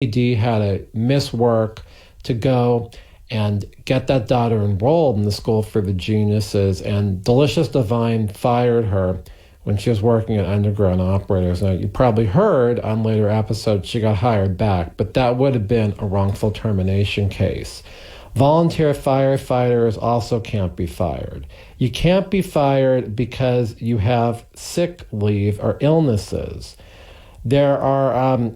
D had to miss work to go and get that daughter enrolled in the School for the Geniuses, and Delicious Divine fired her when she was working at Underground Operators. Now, you probably heard on later episodes she got hired back, but that would have been a wrongful termination case. Volunteer firefighters also can't be fired. You can't be fired because you have sick leave or illnesses. There are a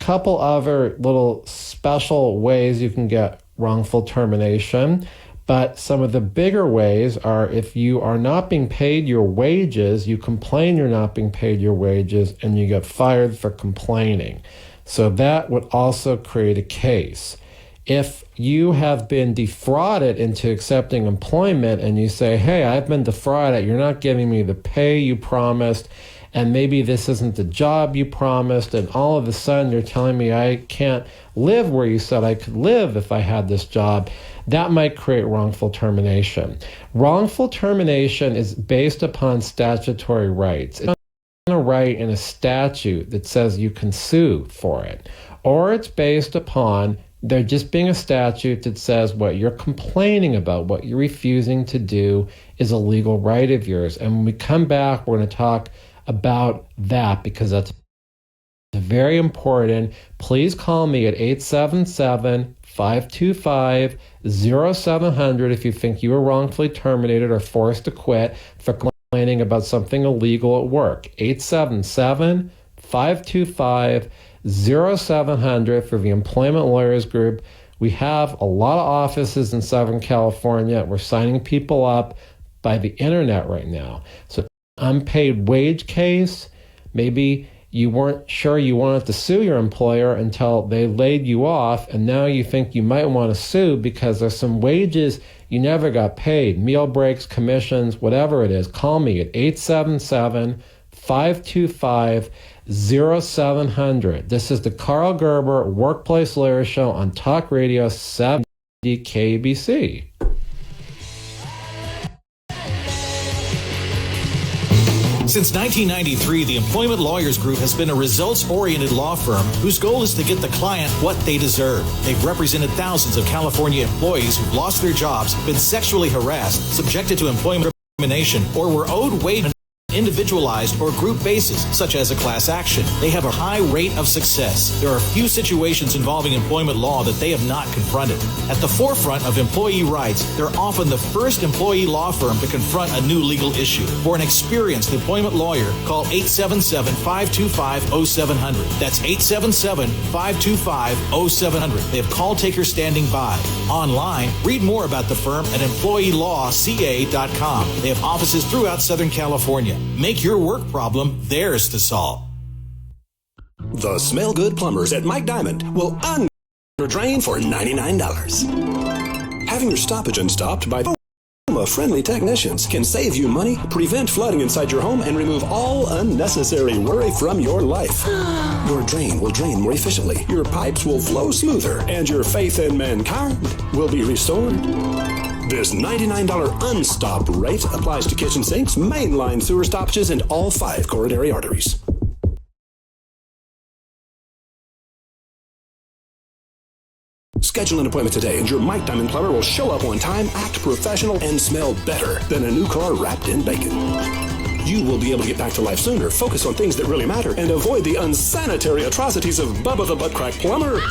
couple other little special ways you can get wrongful termination, but some of the bigger ways are if you are not being paid your wages, you complain you're not being paid your wages, and you get fired for complaining. So that would also create a case. If you have been defrauded into accepting employment and you say, hey, I've been defrauded, you're not giving me the pay you promised, and maybe this isn't the job you promised, and all of a sudden you're telling me I can't live where you said I could live if I had this job, that might create wrongful termination. Wrongful termination is based upon statutory rights. It's not a right in a statute that says you can sue for it, or it's based upon there just being a statute that says what you're complaining about, what you're refusing to do is a legal right of yours. And when we come back, we're going to talk about that because that's very important. Please call me at 877-525-0700 if you think you were wrongfully terminated or forced to quit for complaining about something illegal at work. 877-525-0700 for the Employment Lawyers Group. We have a lot of offices in Southern California. We're signing people up by the internet right now. So unpaid wage case, maybe you weren't sure you wanted to sue your employer until they laid you off, and now you think you might want to sue because there's some wages you never got paid, meal breaks, commissions, whatever it is. Call me at 877-525-0700. This is the Karl Gerber Workplace Lawyer Show on Talk Radio 790 KABC. Since 1993, the Employment Lawyers Group has been a results-oriented law firm whose goal is to get the client what they deserve. They've represented thousands of California employees who've lost their jobs, been sexually harassed, subjected to employment discrimination, or were owed wage on an individualized or group basis, such as a class action. They have a high rate of success. There are few situations involving employment law that they have not confronted. At the forefront of employee rights, they're often the first employee law firm to confront a new legal issue. For an experienced employment lawyer, call 877-525-0700. That's 877-525-0700. They have call takers standing by. Online, read more about the firm at employeelawca.com. They have offices throughout Southern California. Make your work problem theirs to solve. The Smell Good Plumbers at Mike Diamond will your drain for $99. Having your stoppage unstopped by friendly technicians can save you money, prevent flooding inside your home, and remove all unnecessary worry from your life. Your drain will drain more efficiently, your pipes will flow smoother, and your faith in mankind will be restored. This $99 unstop rate applies to kitchen sinks, mainline sewer stoppages, and all 5 coronary arteries. Schedule an appointment today and your Mike Diamond Plumber will show up on time, act professional, and smell better than a new car wrapped in bacon. You will be able to get back to life sooner, focus on things that really matter, and avoid the unsanitary atrocities of Bubba the Butt Crack Plumber.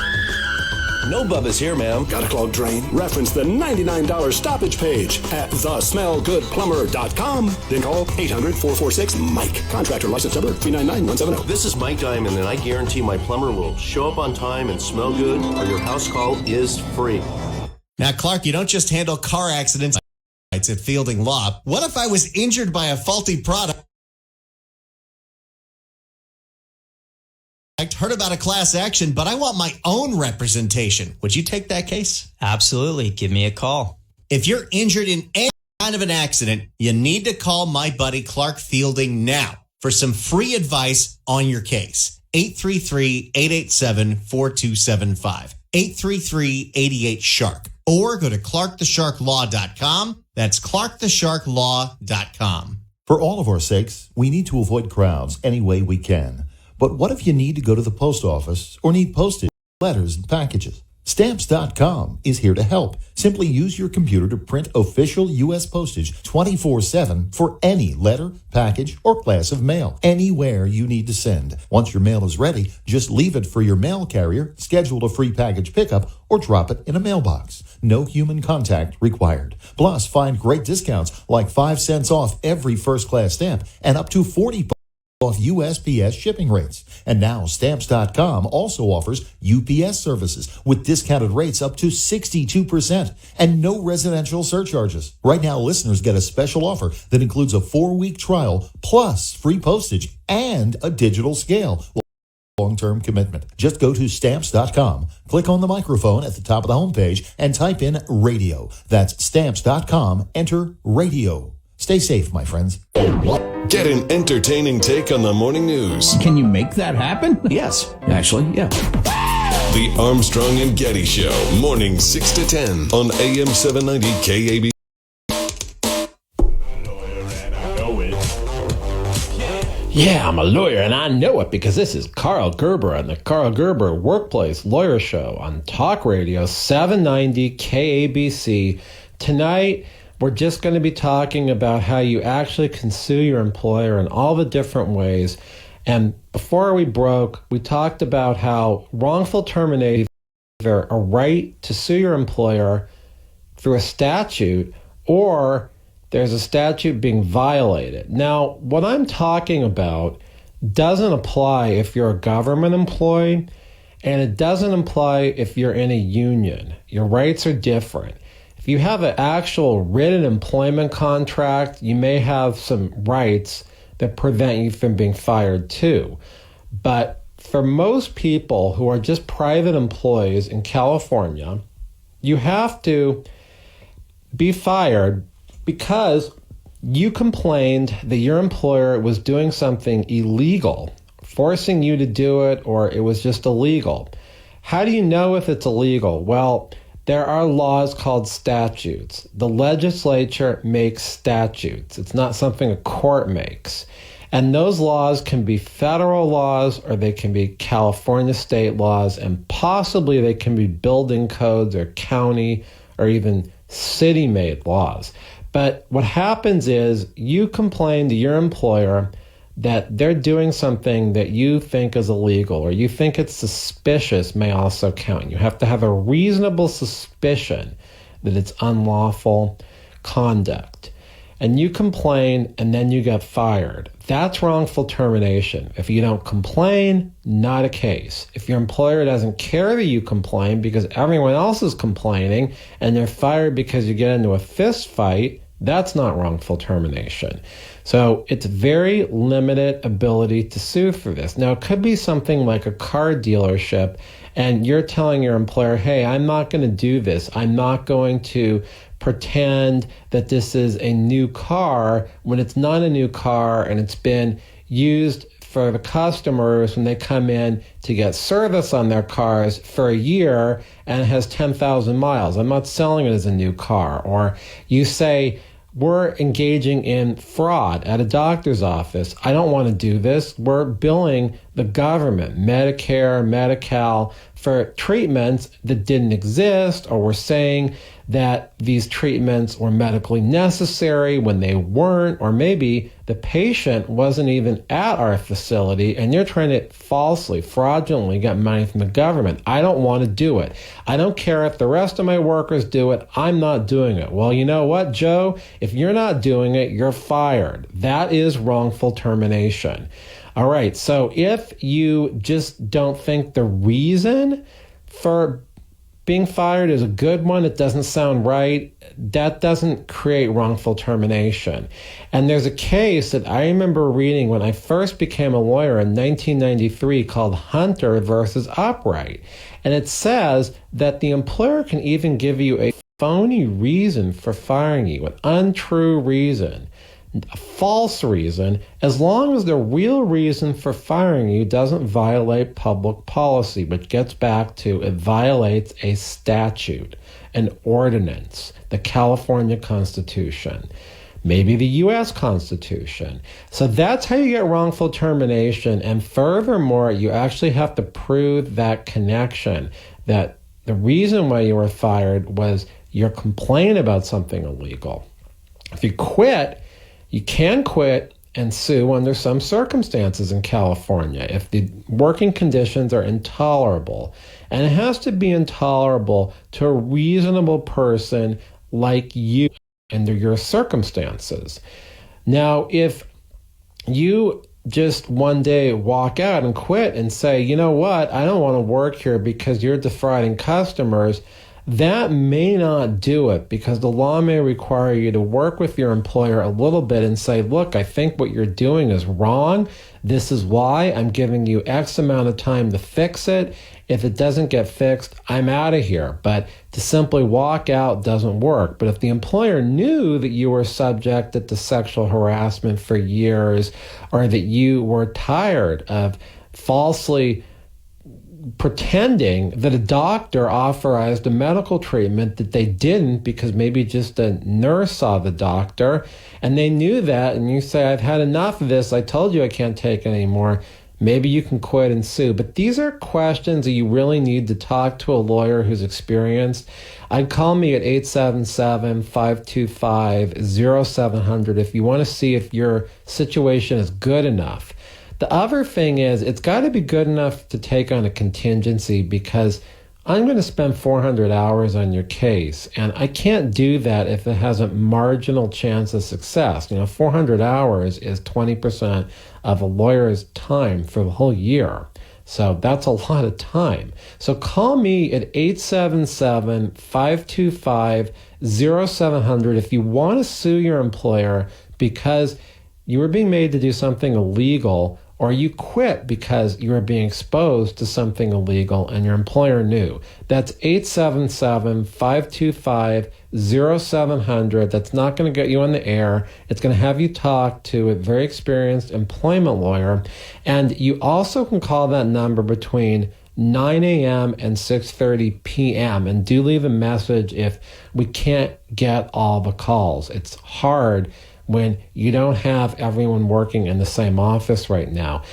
No Bubba's here, ma'am. Got a clogged drain? Reference the $99 stoppage page at thesmellgoodplumber.com. Then call 800-446-MIKE. Contractor license number 399170. This is Mike Diamond, and I guarantee my plumber will show up on time and smell good, or your house call is free. Now, Clark, you don't just handle car accidents at Fielding Law. What if I was injured by a faulty product? Heard about a class action, but I want my own representation. Would you take that case? Absolutely. Give me a call. If you're injured in any kind of an accident, you need to call my buddy Clark Fielding now for some free advice on your case. 833-887-4275. 833-88-SHARK. Or go to clarkthesharklaw.com. That's clarkthesharklaw.com. For all of our sakes, we need to avoid crowds any way we can. But what if you need to go to the post office or need postage? letters and packages. Stamps.com is here to help. Simply use your computer to print official U.S. postage 24/7 for any letter, package, or class of mail, anywhere you need to send. Once your mail is ready, just leave it for your mail carrier, schedule a free package pickup, or drop it in a mailbox. No human contact required. Plus, find great discounts like 5 cents off every first-class stamp and up to 40% off USPS shipping rates. And now Stamps.com also offers UPS services with discounted rates up to 62% and no residential surcharges. Right now, listeners get a special offer that includes a 4-week trial plus free postage and a digital scale. Long-term commitment. Just go to Stamps.com, click on the microphone at the top of the homepage, and type in radio. That's Stamps.com, enter radio. Stay safe, my friends. Get an entertaining take on the morning news. Can you make that happen? Yes, actually, yeah. The Armstrong and Getty Show, morning 6 to 10 on AM 790 KABC. Yeah, I'm a lawyer and I know it because this is Karl Gerber on the Karl Gerber Workplace Lawyer Show on Talk Radio 790 KABC. Tonight, we're just going to be talking about how you actually can sue your employer in all the different ways. And before we broke, we talked about how wrongful termination is either a right to sue your employer through a statute or there's a statute being violated. Now, what I'm talking about doesn't apply if you're a government employee, and it doesn't apply if you're in a union. Your rights are different. If you have an actual written employment contract, you may have some rights that prevent you from being fired too. But for most people who are just private employees in California, you have to be fired because you complained that your employer was doing something illegal, forcing you to do it, or it was just illegal. How do you know if it's illegal? Well, there are laws called statutes. The legislature makes statutes. It's not something a court makes. And those laws can be federal laws or they can be California state laws, and possibly they can be building codes or county or even city-made laws. But what happens is you complain to your employer that they're doing something that you think is illegal or you think it's suspicious may also count. You have to have a reasonable suspicion that it's unlawful conduct. And you complain and then you get fired. That's wrongful termination. If you don't complain, not a case. If your employer doesn't care that you complain because everyone else is complaining and they're fired because you get into a fist fight, that's not wrongful termination. So it's very limited ability to sue for this. Now, it could be something like a car dealership and you're telling your employer, hey, I'm not going to do this. I'm not going to pretend that this is a new car when it's not a new car and it's been used for the customers when they come in to get service on their cars for a year and it has 10,000 miles. I'm not selling it as a new car. Or you say, we're engaging in fraud at a doctor's office. I don't want to do this. We're billing the government, Medicare, Medi-Cal, for treatments that didn't exist, or we're saying that these treatments were medically necessary when they weren't, or maybe the patient wasn't even at our facility and you're trying to falsely, fraudulently get money from the government. I don't want to do it. I don't care if the rest of my workers do it. I'm not doing it. Well, you know what, Joe? If you're not doing it, you're fired. That is wrongful termination. All right, so if you just don't think the reason for being fired is a good one, it doesn't sound right, that doesn't create wrongful termination. And there's a case that I remember reading when I first became a lawyer in 1993 called Hunter versus Upright. And it says that the employer can even give you a phony reason for firing you, an untrue reason, a false reason, as long as the real reason for firing you doesn't violate public policy, which gets back to it violates a statute, an ordinance, the California Constitution. maybe the U.S. Constitution. So that's how you get wrongful termination. And furthermore, you actually have to prove that connection, that the reason why you were fired was your complaint about something illegal. If you quit, you can quit and sue under some circumstances in California if the working conditions are intolerable. And it has to be intolerable to a reasonable person like you under your circumstances. Now, if you just one day walk out and quit and say, you know what, I don't want to work here because you're defrauding customers, that may not do it, because the law may require you to work with your employer a little bit and say, look, I think what you're doing is wrong. This is why. I'm giving you X amount of time to fix it. If it doesn't get fixed, I'm out of here. But to simply walk out doesn't work. But if the employer knew that you were subjected to sexual harassment for years, or that you were tired of falsely pretending that a doctor authorized a medical treatment that they didn't because maybe just a nurse saw the doctor and they knew that, and you say, I've had enough of this, I told you I can't take it anymore, maybe you can quit and sue. But these are questions that you really need to talk to a lawyer who's experienced. I'd call me at 877-525-0700 if you want to see if your situation is good enough. The other thing is, it's got to be good enough to take on a contingency, because I'm going to spend 400 hours on your case, and I can't do that if it has a marginal chance of success. 400 hours is 20% of a lawyer's time for the whole year. So that's a lot of time. So call me at 877-525-0700 if you want to sue your employer because you were being made to do something illegal, or you quit because you were being exposed to something illegal and your employer knew. That's 877-525-0700. That's not going to get you on the air. It's going to have you talk to a very experienced employment lawyer. And you also can call that number between 9 a.m. and 6:30 p.m. And do leave a message if we can't get all the calls. It's hard when you don't have everyone working in the same office right now.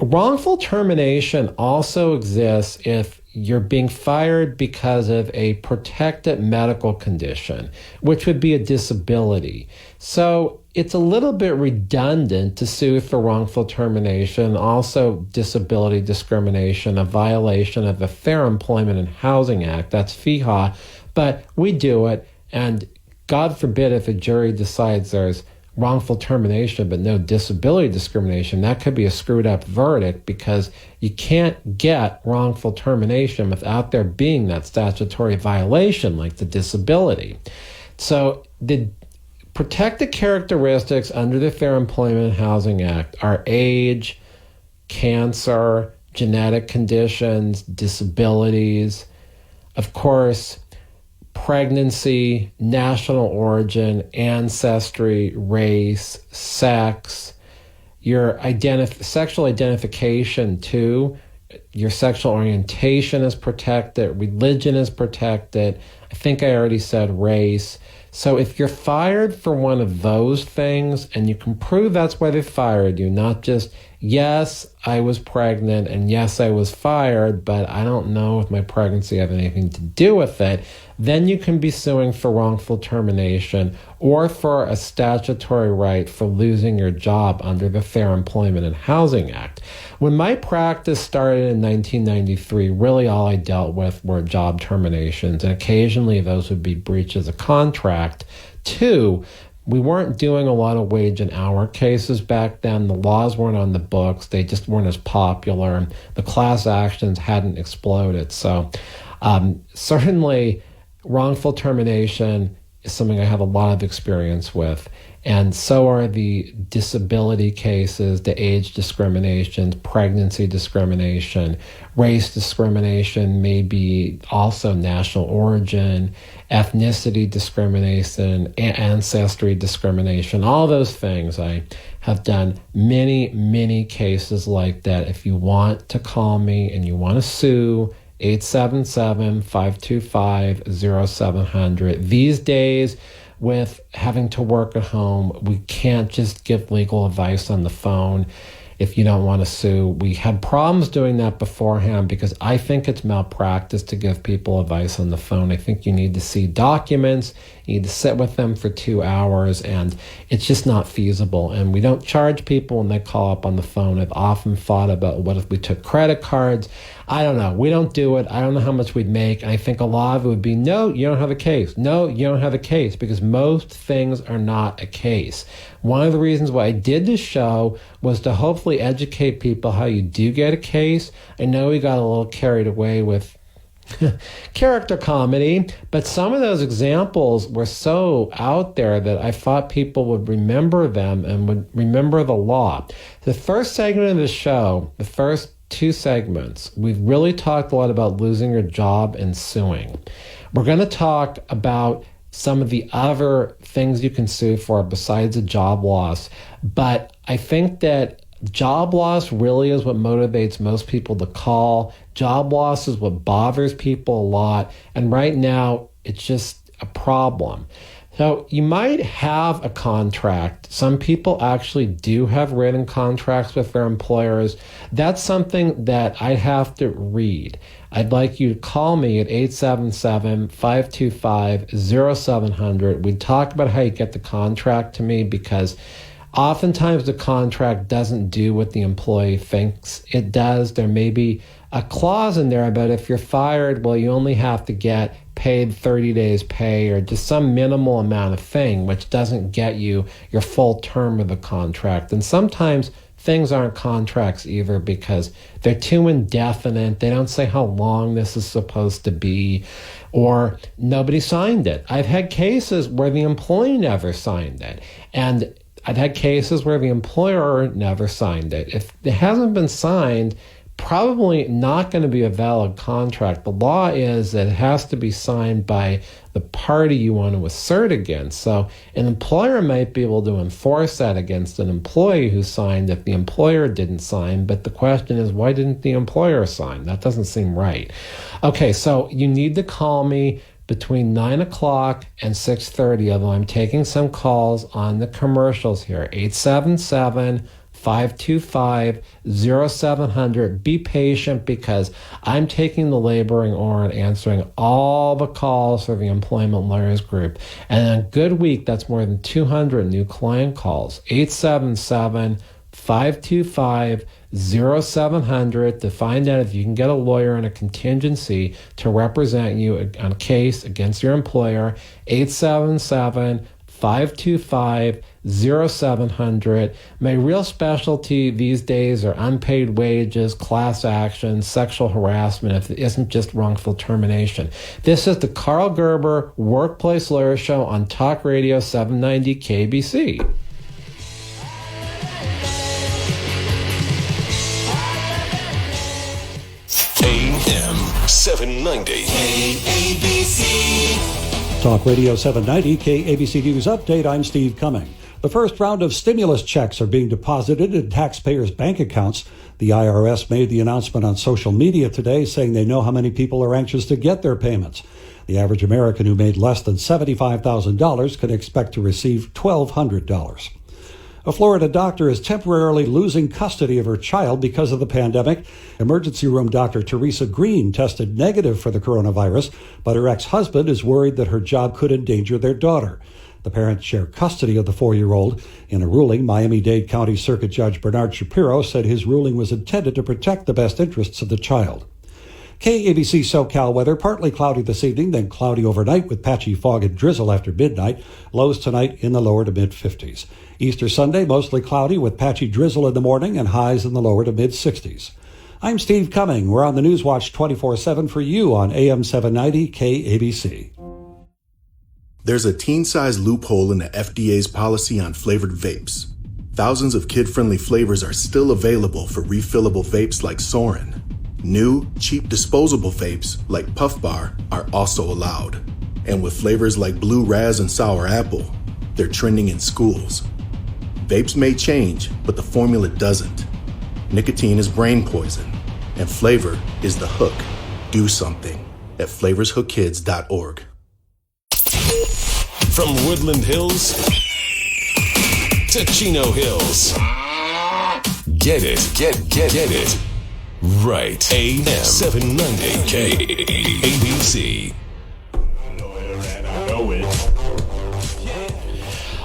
Wrongful termination also exists if you're being fired because of a protected medical condition, which would be a disability. So it's a little bit redundant to sue for wrongful termination, also disability discrimination, a violation of the Fair Employment and Housing Act, that's FEHA, but we do it, and God forbid if a jury decides there's wrongful termination but no disability discrimination, that could be a screwed up verdict, because you can't get wrongful termination without there being that statutory violation like the disability. So the protected characteristics under the Fair Employment and Housing Act are age, cancer, genetic conditions, disabilities, of course, pregnancy, national origin, ancestry, race, sex, your sexual identification too. Your sexual orientation is protected, religion is protected. I think I already said race. So if you're fired for one of those things, and you can prove that's why they fired you, not just, yes, I was pregnant and yes, I was fired, but I don't know if my pregnancy had anything to do with it, then you can be suing for wrongful termination or for a statutory right for losing your job under the Fair Employment and Housing Act. When my practice started in 1993, really all I dealt with were job terminations, and occasionally those would be breaches of contract. Two, we weren't doing a lot of wage and hour cases back then. The laws weren't on the books. They just weren't as popular. The class actions hadn't exploded. So certainly wrongful termination is something I have a lot of experience with. And so are the disability cases, the age discriminations, pregnancy discrimination, race discrimination, maybe also national origin, ethnicity discrimination, ancestry discrimination, all those things. I have done many, many cases like that. If you want to call me and you want to sue, 877-525-0700. These days, with having to work at home. We can't just give legal advice on the phone if you don't want to sue. We had problems doing that beforehand because I think it's malpractice to give people advice on the phone. I think you need to see documents, you need to sit with them for 2 hours, and it's just not feasible. And we don't charge people when they call up on the phone. I've often thought about, what if we took credit cards? I don't know. We don't do it. I don't know how much we'd make. And I think a lot of it would be, no, you don't have a case. No, you don't have a case, because most things are not a case. One of the reasons why I did this show was to hopefully educate people how you do get a case. I know we got a little carried away with character comedy, but some of those examples were so out there that I thought people would remember them and would remember the law. The first segment of the show, the first 2 segments, we've really talked a lot about losing your job and suing. We're going to talk about some of the other things you can sue for besides a job loss, but I think that job loss really is what motivates most people to call. Job loss is what bothers people a lot, and right now it's just a problem. So you might have a contract. Some people actually do have written contracts with their employers. That's something that I have to read. I'd like you to call me at 877-525-0700. We talk about how you get the contract to me, because oftentimes the contract doesn't do what the employee thinks it does. There may be a clause in there about if you're fired, well, you only have to get paid 30 days pay or just some minimal amount of thing, which doesn't get you your full term of the contract. And sometimes things aren't contracts either because they're too indefinite. They don't say how long this is supposed to be, or nobody signed it. I've had cases where the employee never signed it, and I've had cases where the employer never signed it. If it hasn't been signed, probably not going to be a valid contract. The law is that it has to be signed by the party you want to assert against. So an employer might be able to enforce that against an employee who signed if the employer didn't sign. But the question is, why didn't the employer sign? That doesn't seem right. Okay, so you need to call me between 9 o'clock and 6:30, although I'm taking some calls on the commercials here. 877-525-0700. Be patient, because I'm taking the laboring oar and answering all the calls for the Employment Lawyers Group. And in a good week, that's more than 200 new client calls. 877-525-0700 to find out if you can get a lawyer in a contingency to represent you on a case against your employer. 877-525-0700. My real specialty these days are unpaid wages, class actions, sexual harassment, if it isn't just wrongful termination. This is the Karl Gerber Workplace Lawyer Show on Talk Radio 790 KABC. AM790 KABC. Talk Radio 790 KABC News Update. I'm Steve Cumming. The first round of stimulus checks are being deposited in taxpayers' bank accounts. The IRS made the announcement on social media today, saying they know how many people are anxious to get their payments. The average American who made less than $75,000 can expect to receive $1,200. A Florida doctor is temporarily losing custody of her child because of the pandemic. Emergency room doctor Teresa Green tested negative for the coronavirus, but her ex-husband is worried that her job could endanger their daughter. The parents share custody of the 4-year-old. In a ruling, Miami-Dade County Circuit Judge Bernard Shapiro said his ruling was intended to protect the best interests of the child. KABC SoCal weather, partly cloudy this evening, then cloudy overnight with patchy fog and drizzle after midnight. Lows tonight in the lower to mid-50s. Easter Sunday, mostly cloudy with patchy drizzle in the morning and highs in the lower to mid-60s. I'm Steve Cumming. We're on the Newswatch 24/7 for you on AM 790 KABC. There's a teen-sized loophole in the FDA's policy on flavored vapes. Thousands of kid-friendly flavors are still available for refillable vapes like Soren. New, cheap disposable vapes like Puff Bar are also allowed. And with flavors like Blue Raz and Sour Apple, they're trending in schools. Vapes may change, but the formula doesn't. Nicotine is brain poison, and flavor is the hook. Do something at flavorshookkids.org. From Woodland Hills to Chino Hills. Get it. Right. AM790 KABC.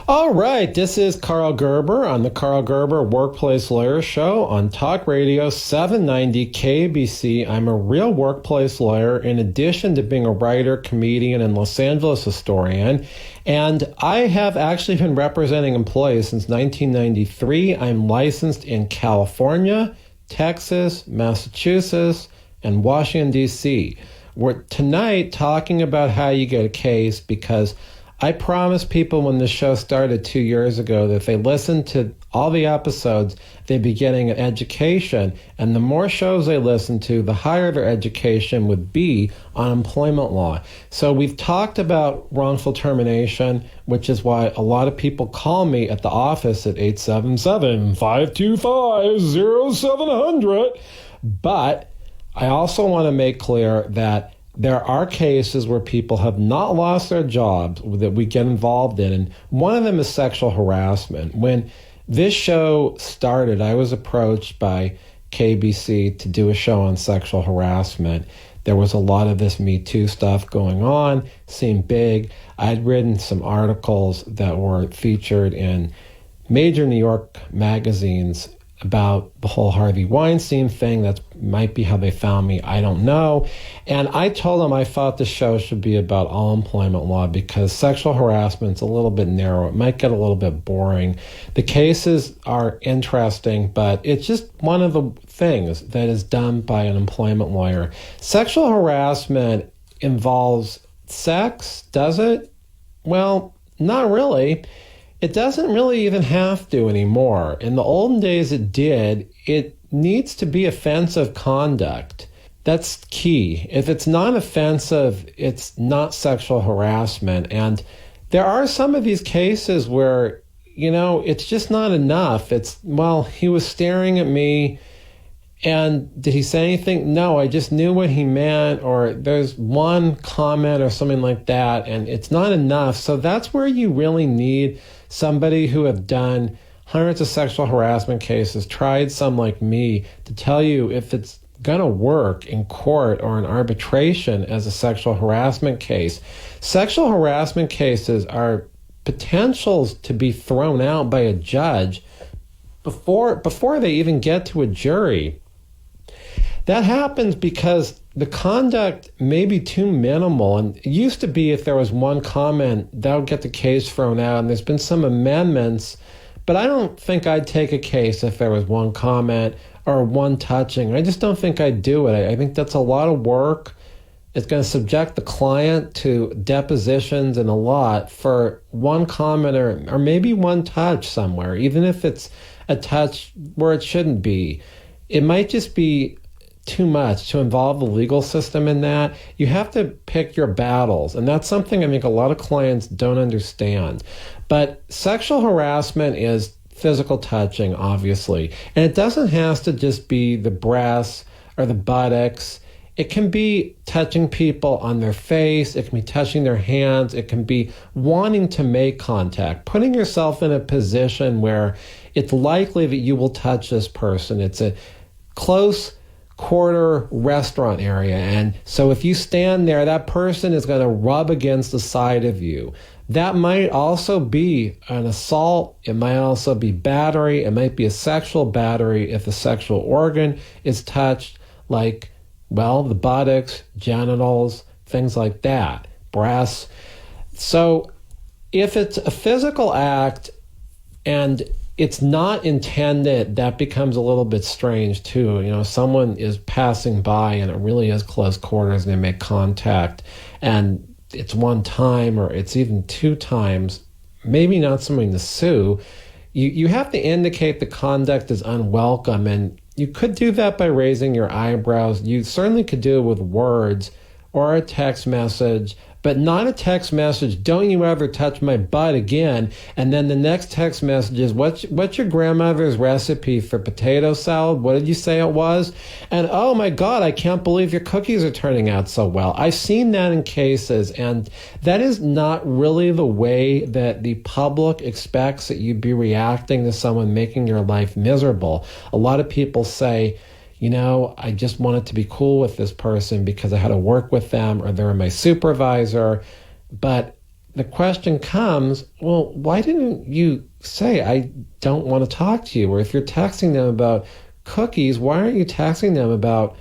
All right, this is Karl Gerber on the Karl Gerber Workplace Lawyer Show on Talk Radio 790 KABC. I'm a real workplace lawyer in addition to being a writer, comedian, and Los Angeles historian. And I have actually been representing employees since 1993. I'm licensed in California, Texas, Massachusetts, and Washington, D.C. We're tonight talking about how you get a case because I promised people when the show started 2 years ago that if they listened to all the episodes, they'd be getting an education. And the more shows they listened to, the higher their education would be on employment law. So we've talked about wrongful termination, which is why a lot of people call me at the office at 877-525-0700. But I also want to make clear that there are cases where people have not lost their jobs that we get involved in, and one of them is sexual harassment. When this show started, I was approached by KBC to do a show on sexual harassment. There was a lot of this Me Too stuff going on, seemed big. I'd written some articles that were featured in major New York magazines about the whole Harvey Weinstein thing. That might be how they found me. I don't know. And I told them I thought the show should be about all employment law because sexual harassment's a little bit narrow. It might get a little bit boring. The cases are interesting, but it's just one of the things that is done by an employment lawyer. Sexual harassment involves sex, does it? Well, not really. It doesn't really even have to anymore. In the olden days it did. It needs to be offensive conduct. That's key. If it's not offensive, it's not sexual harassment. And there are some of these cases where, it's just not enough. It's, well, he was staring at me and did he say anything? No, I just knew what he meant, or there's one comment or something like that, and it's not enough. So that's where you really need somebody who have done hundreds of sexual harassment cases, tried some like me, to tell you if it's going to work in court or in arbitration as a sexual harassment case. Sexual harassment cases are potentials to be thrown out by a judge before they even get to a jury. That happens because the conduct may be too minimal. And it used to be if there was one comment, that would get the case thrown out. And there's been some amendments, but I don't think I'd take a case if there was one comment or one touching. I just don't think I'd do it. I think that's a lot of work. It's going to subject the client to depositions and a lot for one comment or maybe one touch somewhere, even if it's a touch where it shouldn't be. It might just be too much to involve the legal system in that. You have to pick your battles, and that's something I think a lot of clients don't understand. But sexual harassment is physical touching, obviously, and it doesn't have to just be the breasts or the buttocks. It can be touching people on their face, it can be touching their hands, it can be wanting to make contact, putting yourself in a position where it's likely that you will touch this person. It's a close quarter restaurant area, and so if you stand there, that person is going to rub against the side of you. That might also be an assault. It might also be battery. It might be a sexual battery if a sexual organ is touched, like, well, the buttocks, genitals, things like that, breasts. So if it's a physical act and it's not intended, that becomes a little bit strange too. Someone is passing by and it really is close quarters and they make contact and it's one time or it's even two times, maybe not something to sue. You have to indicate the conduct is unwelcome, and you could do that by raising your eyebrows. You certainly could do it with words or a text message, but not a text message, don't you ever touch my butt again. And then the next text message is, what's your grandmother's recipe for potato salad? What did you say it was? And oh my God, I can't believe your cookies are turning out so well. I've seen that in cases, and that is not really the way that the public expects that you be reacting to someone making your life miserable. A lot of people say, I just wanted to be cool with this person because I had to work with them or they're my supervisor. But the question comes, well, why didn't you say, I don't want to talk to you? Or if you're texting them about cookies, why aren't you texting them about,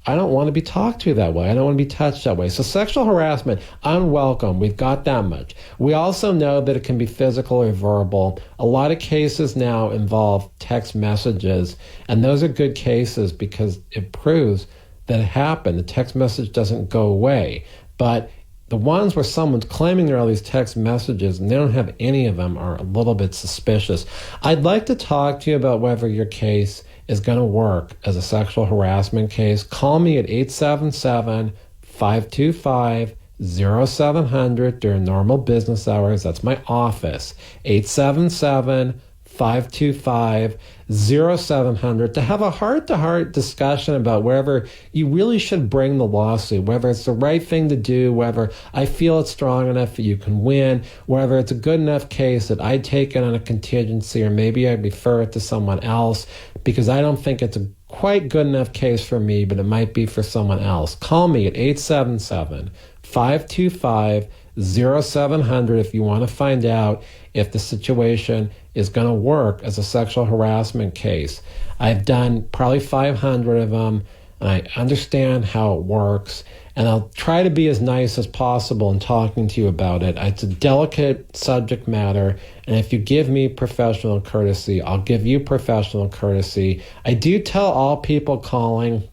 I don't want to be talked to that way. I don't want to be touched that way. So sexual harassment, unwelcome. We've got that much. We also know that it can be physical or verbal. A lot of cases now involve text messages, and those are good cases because it proves that it happened. The text message doesn't go away. But the ones where someone's claiming there are all these text messages and they don't have any of them are a little bit suspicious. I'd like to talk to you about whether your case is going to work as a sexual harassment case. Call me at 877-525-0700 during normal business hours. That's my office. 877-525-0700 to have a heart-to-heart discussion about whether you really should bring the lawsuit, whether it's the right thing to do, whether I feel it's strong enough that you can win, whether it's a good enough case that I'd take it on a contingency, or maybe I'd refer it to someone else because I don't think it's a quite good enough case for me, but it might be for someone else. Call me at 877-525-0700 if you want to find out if the situation is going to work as a sexual harassment case. I've done probably 500 of them, and I understand how it works, and I'll try to be as nice as possible in talking to you about it. It's a delicate subject matter, and if you give me professional courtesy, I'll give you professional courtesy. I do tell all people calling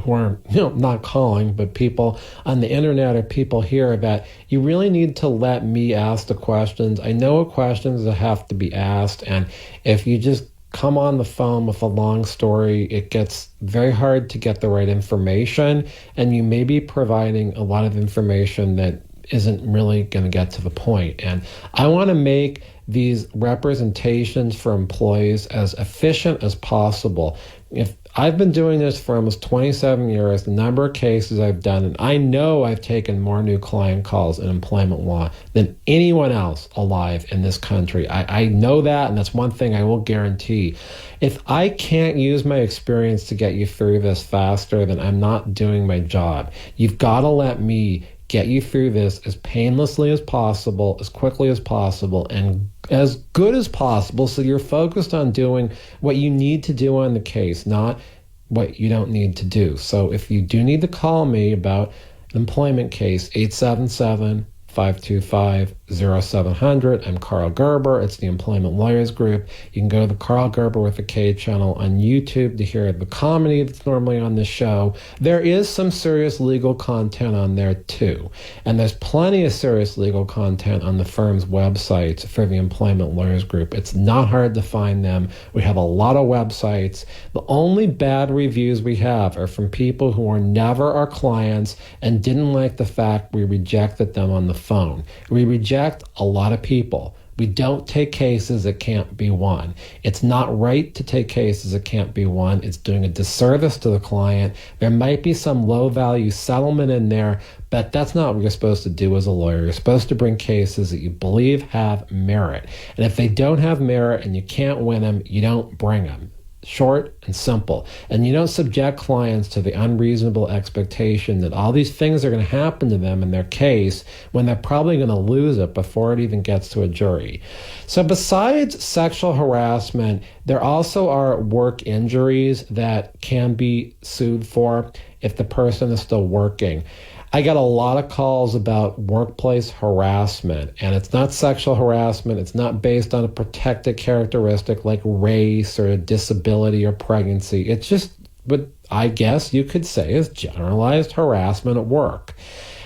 who are not calling, but people on the internet or people here, that you really need to let me ask the questions. I know what questions that have to be asked, and if you just come on the phone with a long story, it gets very hard to get the right information, and you may be providing a lot of information that isn't really going to get to the point. And I want to make these representations for employees as efficient as possible. If I've been doing this for almost 27 years, the number of cases I've done, and I know I've taken more new client calls in employment law than anyone else alive in this country. I know that, and that's one thing I will guarantee. If I can't use my experience to get you through this faster, then I'm not doing my job. You've got to let me get you through this as painlessly as possible, as quickly as possible, and as good as possible, so you're focused on doing what you need to do on the case, not what you don't need to do. So if you do need to call me about an employment case, 877-525-0700. I'm Karl Gerber. It's the Employment Lawyers Group. You can go to the Karl Gerber with a K channel on YouTube to hear the comedy that's normally on this show. There is some serious legal content on there too. And there's plenty of serious legal content on the firm's websites for the Employment Lawyers Group. It's not hard to find them. We have a lot of websites. The only bad reviews we have are from people who were never our clients and didn't like the fact we rejected them on the phone. We reject a lot of people. We don't take cases that can't be won. It's not right to take cases that can't be won. It's doing a disservice to the client. There might be some low-value settlement in there, but that's not what you're supposed to do as a lawyer. You're supposed to bring cases that you believe have merit. And if they don't have merit and you can't win them, you don't bring them. Short and simple. And you don't subject clients to the unreasonable expectation that all these things are going to happen to them in their case when they're probably going to lose it before it even gets to a jury. So besides sexual harassment, there also are work injuries that can be sued for if the person is still working. I got a lot of calls about workplace harassment, and it's not sexual harassment. It's not based on a protected characteristic like race or disability or pregnancy. It's just what I guess you could say is generalized harassment at work.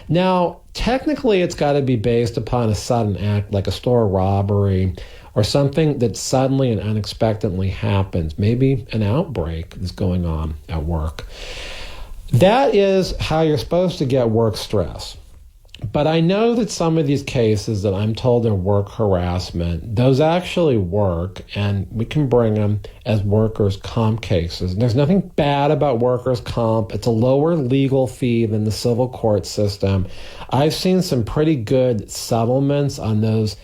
Now, technically, it's got to be based upon a sudden act like a store robbery or something that suddenly and unexpectedly happens. Maybe an outbreak is going on at work. That is how you're supposed to get work stress. But I know that some of these cases that I'm told are work harassment, those actually work, and we can bring them as workers' comp cases. And there's nothing bad about workers' comp. It's a lower legal fee than the civil court system. I've seen some pretty good settlements on those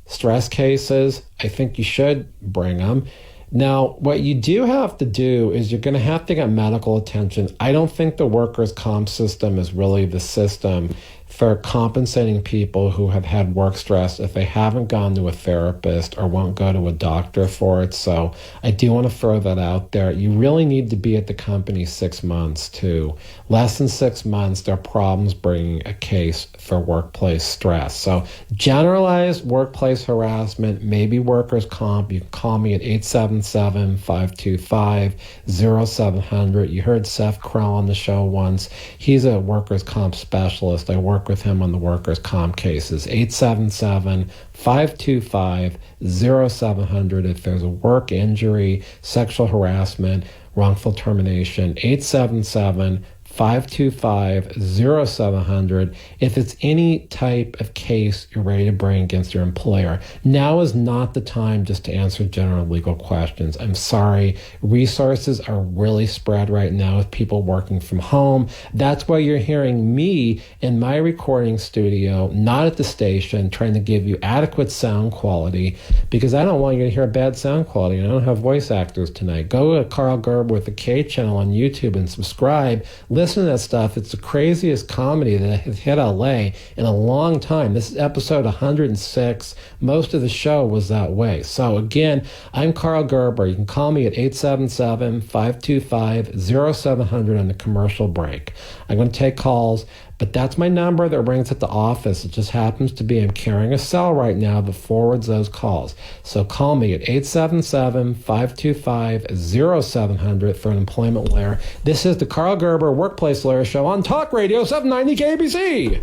stress cases. I think you should bring them. Now, what you do have to do is you're going to have to get medical attention. I don't think the workers' comp system is really the system for compensating people who have had work stress if they haven't gone to a therapist or won't go to a doctor for it. So I do want to throw that out there. You really need to be at the company 6 months too. Less than 6 months, there are problems bringing a case for workplace stress. So generalized workplace harassment, maybe workers' comp. You can call me at 877-525-0700. You heard Seth Krell on the show once. He's a workers' comp specialist. I work with him on the workers' comp cases. 877-525-0700 if there's a work injury, sexual harassment, wrongful termination. 877-525-0700 if it's any type of case you're ready to bring against your employer. Now is not the time just to answer general legal questions. I'm sorry. Resources are really spread right now with people working from home. That's why you're hearing me in my recording studio, not at the station, trying to give you adequate sound quality, because I don't want you to hear bad sound quality, and I don't have voice actors tonight. Go to Karl Gerber with the K channel on YouTube and subscribe. Listen to that stuff. It's the craziest comedy that has hit LA in a long time. This is episode 106. Most of the show was that way. So again, I'm Karl Gerber. You can call me at 877-525-0700 on the commercial break. I'm going to take calls, but that's my number that rings at the office. It just happens to be I'm carrying a cell right now that forwards those calls. So call me at 877-525-0700 for an employment lawyer. This is the Karl Gerber Workplace Lawyer Show on Talk Radio 790 KABC.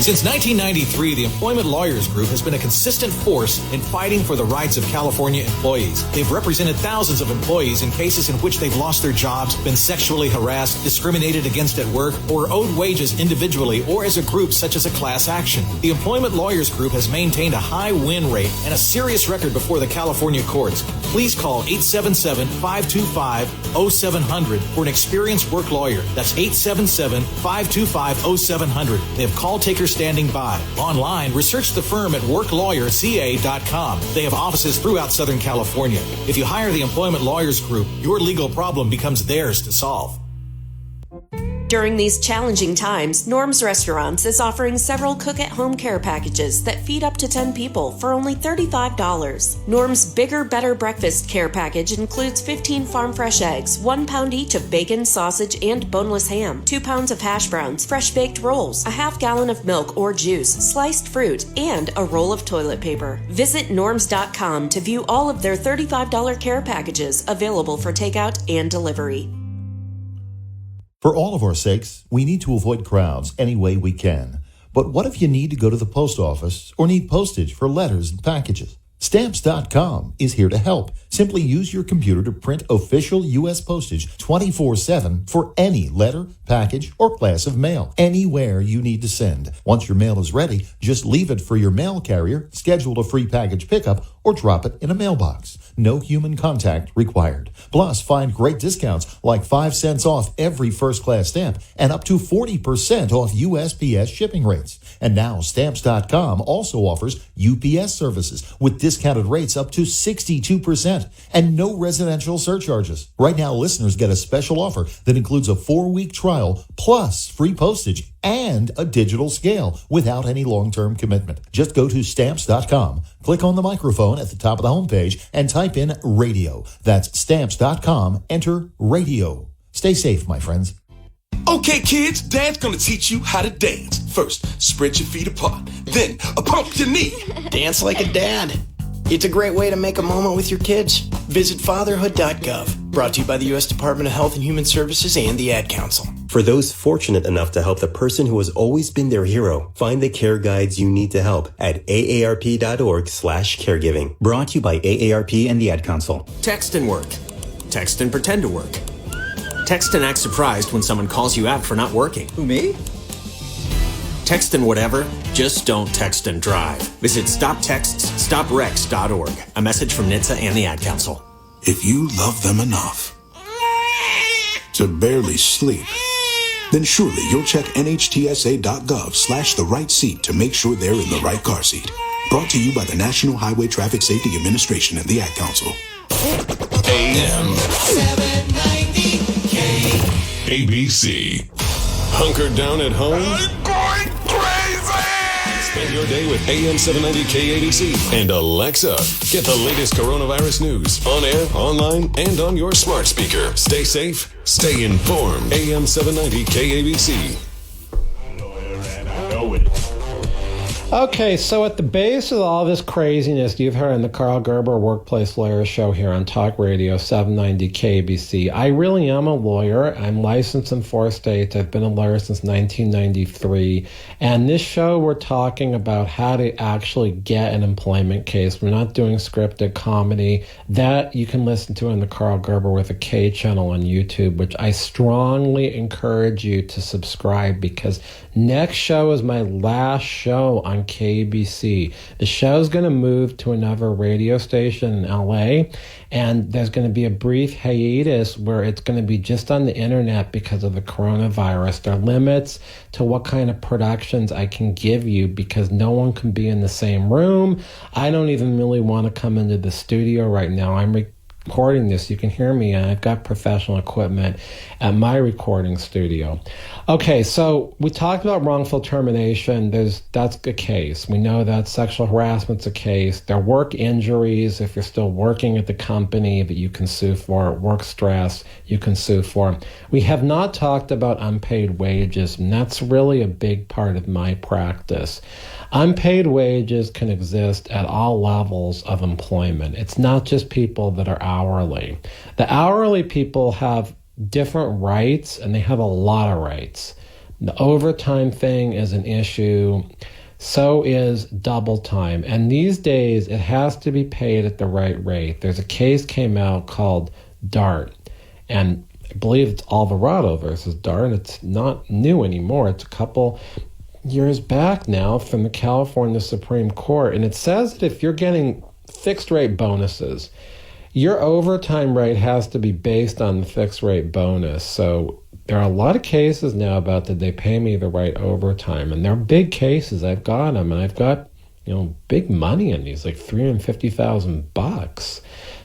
Since 1993, the Employment Lawyers Group has been a consistent force in fighting for the rights of California employees. They've represented thousands of employees in cases in which they've lost their jobs, been sexually harassed, discriminated against at work, or owed wages individually or as a group, such as a class action. The Employment Lawyers Group has maintained a high win rate and a serious record before the California courts. Please call 877-525-0700 for an experienced work lawyer. That's 877-525-0700. They have call takers standing by. Online, research the firm at worklawyerca.com. They have offices throughout Southern California. If you hire the Employment Lawyers Group, your legal problem becomes theirs to solve. During these challenging times, Norm's Restaurants is offering several cook-at-home care packages that feed up to 10 people for only $35. Norm's Bigger, Better Breakfast Care Package includes 15 farm fresh eggs, 1 pound each of bacon, sausage, and boneless ham, 2 pounds of hash browns, fresh baked rolls, a half gallon of milk or juice, sliced fruit, and a roll of toilet paper. Visit norms.com to view all of their $35 care packages available for takeout and delivery. For all of our sakes, we need to avoid crowds any way we can. But what if you need to go to the post office or need postage for letters and packages? Stamps.com is here to help. Simply use your computer to print official U.S. postage 24/7 for any letter, package, or class of mail, anywhere you need to send. Once your mail is ready, just leave it for your mail carrier, schedule a free package pickup, or drop it in a mailbox. No human contact required. Plus, find great discounts like 5 cents off every first-class stamp and up to 40% off USPS shipping rates. And now, Stamps.com also offers UPS services with discounted rates up to 62% and no residential surcharges. Right now, listeners get a special offer that includes a 4-week trial plus free postage and a digital scale without any long-term commitment. Just go to Stamps.com, click on the microphone at the top of the homepage, and type in radio. That's Stamps.com, enter radio. Stay safe, my friends. Okay, kids, Dad's gonna teach you how to dance. First, spread your feet apart. Then, pump your knee. Dance like a dad. It's a great way to make a moment with your kids. Visit fatherhood.gov. Brought to you by the U.S. Department of Health and Human Services and the Ad Council. For those fortunate enough to help the person who has always been their hero, find the care guides you need to help at aarp.org/caregiving. Brought to you by AARP and the Ad Council. Text and work. Text and pretend to work. Text and act surprised when someone calls you out for not working. Who, me? Text and whatever, just don't text and drive. Visit StopTextsStopWrecks.org. A message from NHTSA and the Ad Council. If you love them enough to barely sleep, then surely you'll check NHTSA.gov/the right seat to make sure they're in the right car seat. Brought to you by the National Highway Traffic Safety Administration and the Ad Council. AM 790 KABC. Hunkered down at home? I'm going crazy! Spend your day with AM 790 KABC and Alexa. Get the latest coronavirus news on air, online, and on your smart speaker. Stay safe, stay informed. AM 790 KABC. Okay, so at the base of all this craziness you've heard on the Karl Gerber Workplace Lawyer Show here on Talk Radio 790 KABC, I really am a lawyer. I'm licensed in 4 states. I've been a lawyer since 1993. And this show, we're talking about how to actually get an employment case. We're not doing scripted comedy. That you can listen to on the Karl Gerber with a K channel on YouTube, which I strongly encourage you to subscribe, because next show is my last show on KABC. The show's going to move to another radio station in LA, and there's going to be a brief hiatus where it's going to be just on the internet because of the coronavirus. There are limits to what kind of productions I can give you because no one can be in the same room. I don't even really want to come into the studio right now. I'm recording this. You can hear me, and I've got professional equipment at my recording studio. Okay, so we talked about wrongful termination. That's a case. We know that sexual harassment's a case. There are work injuries if you're still working at the company that you can sue for. Work stress you can sue for. We have not talked about unpaid wages, and that's really a big part of my practice. Unpaid wages can exist at all levels of employment. It's not just people that are hourly. The hourly people have different rights, and they have a lot of rights. The overtime thing is an issue. So is double time. And these days, it has to be paid at the right rate. There's a case came out called DART, and I believe it's Alvarado versus DART. It's not new anymore. It's a couple years back now from the California Supreme Court. And it says that if you're getting fixed rate bonuses, your overtime rate has to be based on the fixed rate bonus. So there are a lot of cases now about did they pay me the right overtime, and they're big cases. I've got them, and I've got big money in these, like $350,000.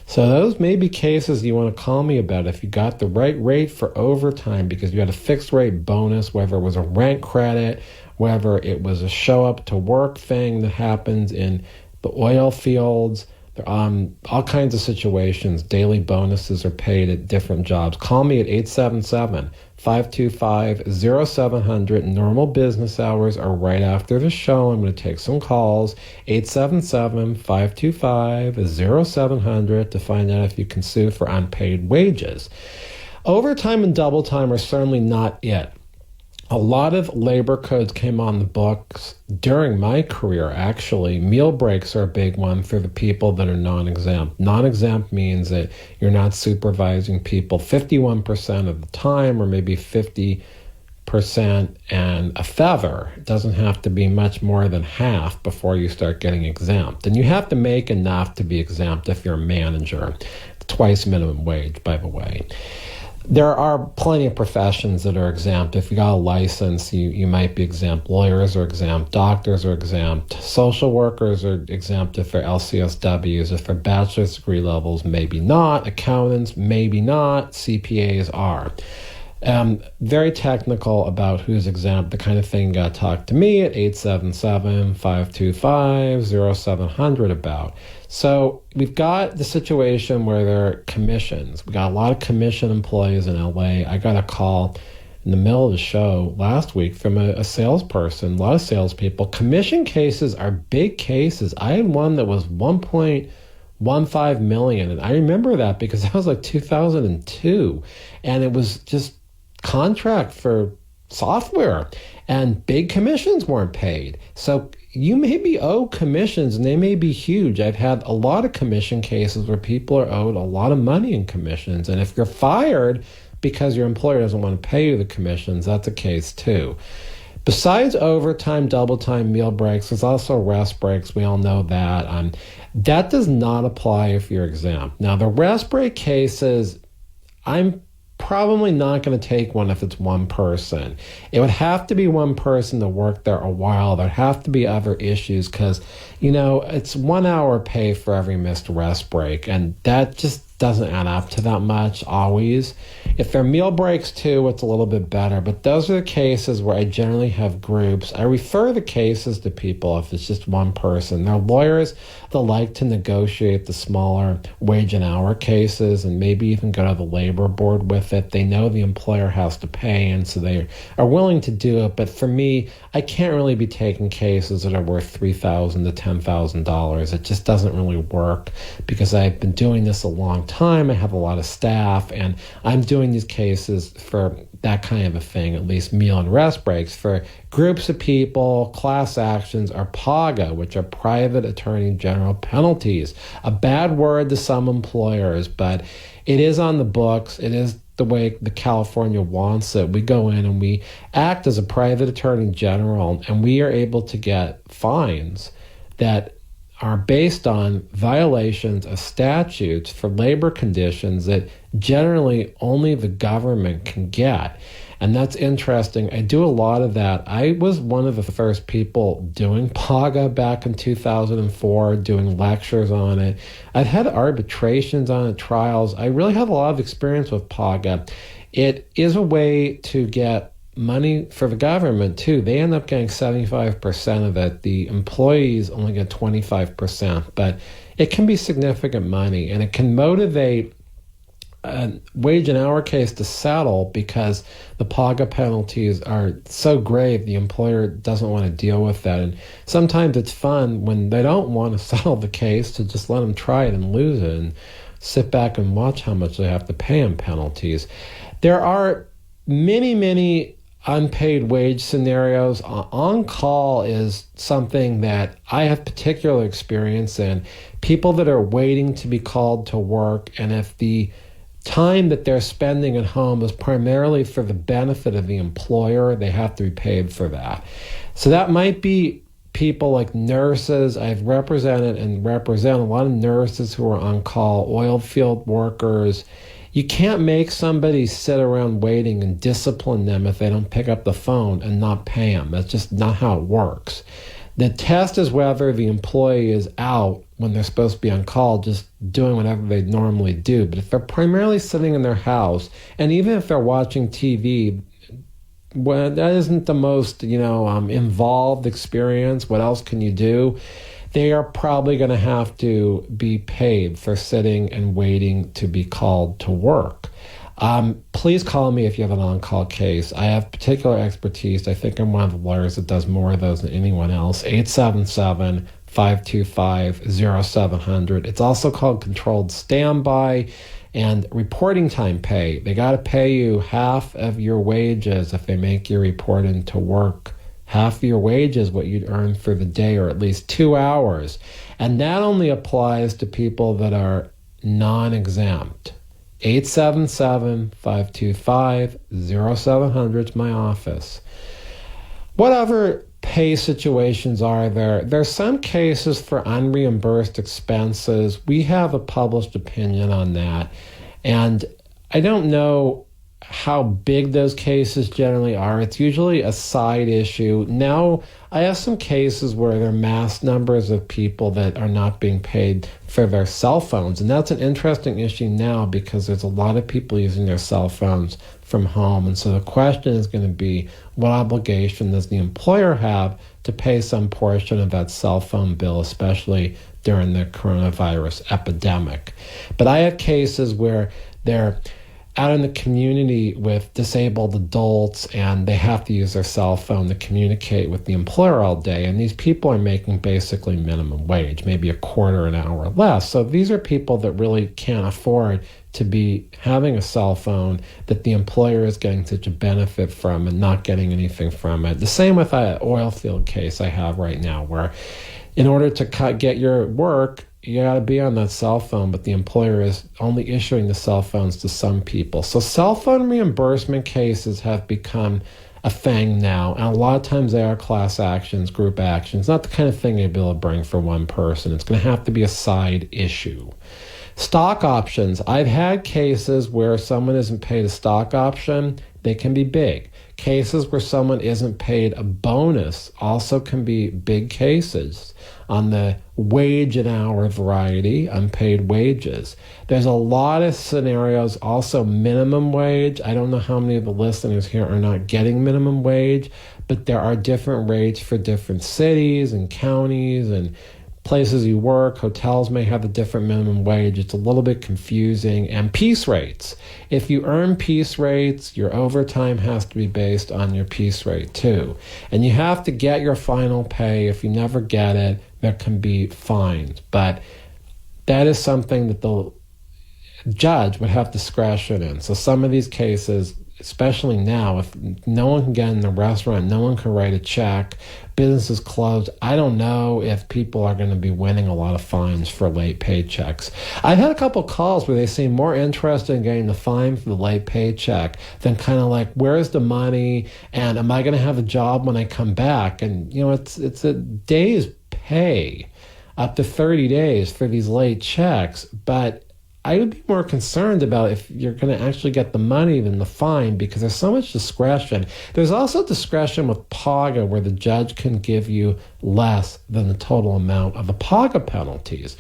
So those may be cases you want to call me about if you got the right rate for overtime because you had a fixed rate bonus, whether it was a rent credit, whether it was a show up to work thing that happens in the oil fields. All kinds of situations. Daily bonuses are paid at different jobs. Call me at 877-525-0700. Normal business hours are right after the show. I'm going to take some calls. 877-525-0700 to find out if you can sue for unpaid wages. Overtime and double time are certainly not it. A lot of labor codes came on the books during my career, actually. Meal breaks are a big one for the people that are non-exempt. Non-exempt means that you're not supervising people 51% of the time, or maybe 50% and a feather. It doesn't have to be much more than half before you start getting exempt. And you have to make enough to be exempt if you're a manager. Twice minimum wage, by the way. There are plenty of professions that are exempt. If you got a license, you might be exempt. Lawyers are exempt. Doctors are exempt. Social workers are exempt if they're LCSWs. If they're bachelor's degree levels, maybe not. Accountants, maybe not. CPAs are. Very technical about who's exempt. The kind of thing you got to talk to me at 877-525-0700 about. So we've got the situation where there are commissions. We got a lot of commission employees in LA. I got a call in the middle of the show last week from a salesperson, a lot of salespeople. Commission cases are big cases. I had one that was 1.15 million, and I remember that because that was like 2002, and it was just contract for software, and big commissions weren't paid. So you maybe owe commissions, and they may be huge. I've had a lot of commission cases where people are owed a lot of money in commissions, and if you're fired because your employer doesn't want to pay you the commissions, that's a case too. Besides overtime, double time, meal breaks, there's also rest breaks. We all know that. That does not apply if you're exempt. Now, the rest break cases, I'm probably not going to take one if it's one person. It would have to be one person to work there a while. There'd have to be other issues because, it's 1 hour pay for every missed rest break, and that just doesn't add up to that much always. If they're meal breaks too, it's a little bit better, but those are the cases where I generally have groups. I refer the cases to people if it's just one person. There are lawyers that like to negotiate the smaller wage and hour cases and maybe even go to the labor board with it. They know the employer has to pay, and so they are willing to do it. But for me, I can't really be taking cases that are worth $3,000 to $10,000. It just doesn't really work because I've been doing this a long time. I have a lot of staff, and I'm doing these cases for that kind of a thing, at least meal and rest breaks, for groups of people, class actions, or PAGA, which are private attorney general penalties. A bad word to some employers, but it is on the books. It is the way the California wants it. We go in and we act as a private attorney general, and we are able to get fines that are based on violations of statutes for labor conditions that generally only the government can get. And that's interesting. I do a lot of that. I was one of the first people doing PAGA back in 2004, doing lectures on it. I've had arbitrations on it, trials. I really have a lot of experience with PAGA. It is a way to get money for the government too. They end up getting 75% of it. The employees only get 25%, but it can be significant money, and it can motivate a wage and hour case to settle because the PAGA penalties are so grave the employer doesn't want to deal with that. And sometimes it's fun when they don't want to settle the case to just let them try it and lose it and sit back and watch how much they have to pay in penalties. There are many unpaid wage scenarios. On-call is something that I have particular experience in. People that are waiting to be called to work, and if the time that they're spending at home is primarily for the benefit of the employer, they have to be paid for that. So that might be people like nurses. I've represented and represent a lot of nurses who are on call, oil field workers. You can't make somebody sit around waiting and discipline them if they don't pick up the phone and not pay them. That's just not how it works. The test is whether the employee is out when they're supposed to be on call, just doing whatever they normally do. But if they're primarily sitting in their house, and even if they're watching TV, well, that isn't the most, involved experience. What else can you do? They are probably going to have to be paid for sitting and waiting to be called to work. Please call me if you have an on-call case. I have particular expertise. I think I'm one of the lawyers that does more of those than anyone else. 877-525-0700. It's also called controlled standby and reporting time pay. They got to pay you half of your wages if they make you report into work. Half of your wages, what you'd earn for the day, or at least 2 hours. And that only applies to people that are non-exempt. 877-525-0700 is my office. What other pay situations are there? There's some cases for unreimbursed expenses. We have a published opinion on that. And I don't know how big those cases generally are. It's usually a side issue. Now, I have some cases where there are mass numbers of people that are not being paid for their cell phones. And that's an interesting issue now because there's a lot of people using their cell phones from home. And so the question is going to be, what obligation does the employer have to pay some portion of that cell phone bill, especially during the coronavirus epidemic? But I have cases where they're out in the community with disabled adults and they have to use their cell phone to communicate with the employer all day. And these people are making basically minimum wage, maybe a quarter an hour less. So these are people that really can't afford to be having a cell phone that the employer is getting such a benefit from and not getting anything from it. The same with an oil field case I have right now, where in order to get your work, you got to be on that cell phone, but the employer is only issuing the cell phones to some people. So cell phone reimbursement cases have become a thing now, and a lot of times they are class actions, group actions, not the kind of thing you'd be able to bring for one person. It's going to have to be a side issue. Stock options. I've had cases where someone isn't paid a stock option. They can be big. Cases where someone isn't paid a bonus also can be big cases. On the wage and hour variety, unpaid wages. There's a lot of scenarios, also minimum wage. I don't know how many of the listeners here are not getting minimum wage, but there are different rates for different cities and counties and places you work. Hotels may have a different minimum wage. It's a little bit confusing. And piece rates. If you earn piece rates, your overtime has to be based on your piece rate too. And you have to get your final pay. If you never get it, there can be fines. But that is something that the judge would have discretion in. So some of these cases, especially now, if no one can get in the restaurant, no one can write a check, business is closed, I don't know if people are going to be winning a lot of fines for late paychecks. I've had a couple calls where they seem more interested in getting the fine for the late paycheck than kind of like, where's the money, and am I going to have a job when I come back? And, you know, it's a day's pay, up to 30 days for these late checks, but I would be more concerned about if you're going to actually get the money than the fine, because there's so much discretion. There's also discretion with PAGA where the judge can give you less than the total amount of the PAGA penalties.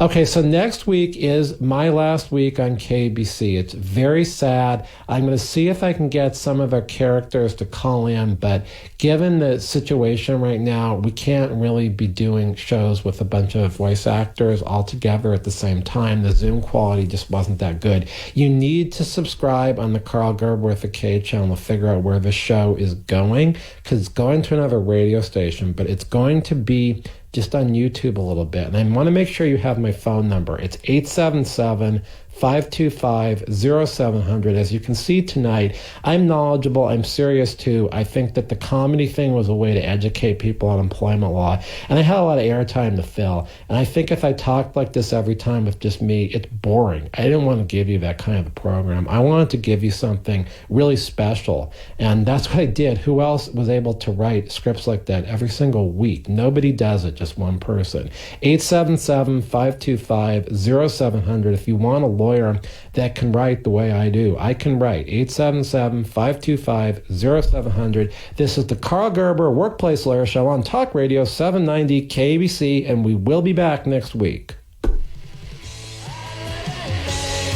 Okay, so next week is my last week on KABC. It's very sad. I'm going to see if I can get some of our characters to call in, but given the situation right now, we can't really be doing shows with a bunch of voice actors all together at the same time. The Zoom quality just wasn't that good. You need to subscribe on the Karl Gerber with the K channel to figure out where the show is going, because it's going to another radio station, but it's going to be just on YouTube a little bit. And I want to make sure you have my phone number. It's 877-525-0700. As you can see tonight, I'm knowledgeable. I'm serious too. I think that the comedy thing was a way to educate people on employment law. And I had a lot of airtime to fill. And I think if I talked like this every time with just me, it's boring. I didn't want to give you that kind of a program. I wanted to give you something really special. And that's what I did. Who else was able to write scripts like that every single week? Nobody does it, just one person. 877-525-0700. If you want a lawyer that can write the way I do, I can write. 877-525-0700. This is the Karl Gerber Workplace Lawyer Show on Talk Radio 790 KABC, and we will be back next week.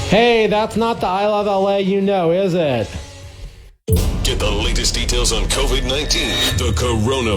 Hey, that's not the I Love LA you know, is it? Get the latest details on COVID-19, the corona